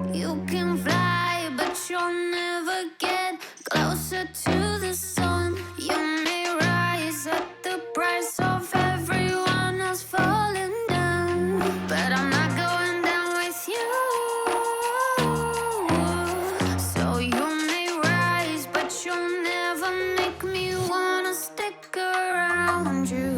You can fly, but you'll never get closer to the sun. You may rise at the price of everyone else falling down, but I'm not going down with you. So you may rise, but you'll never make me wanna stick around you.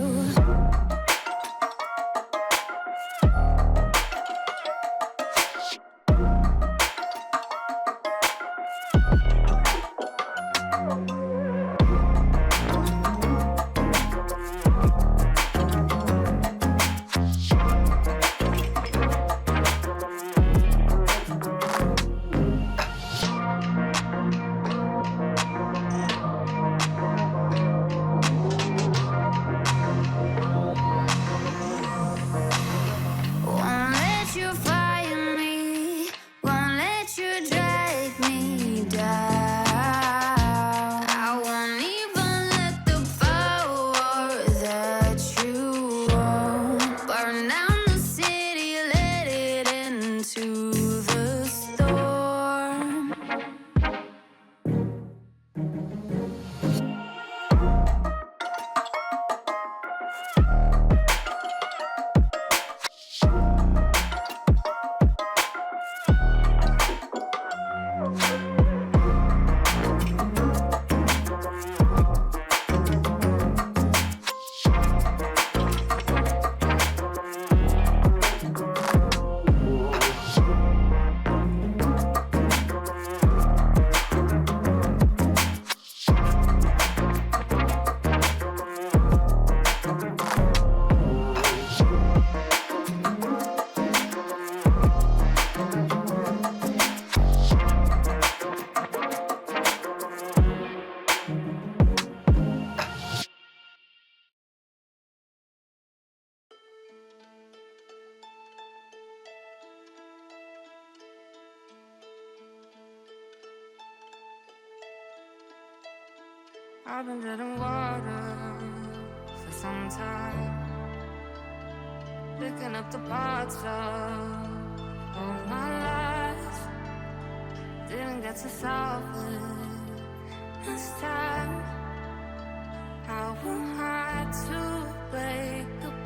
Won't let you fire me, won't let you drag me down. I won't even let the power that you own burn down the city, let it into the storm. I've been treading water for some time, picking up the parts of all my life. Didn't get to solve it this time. How am I to break apart?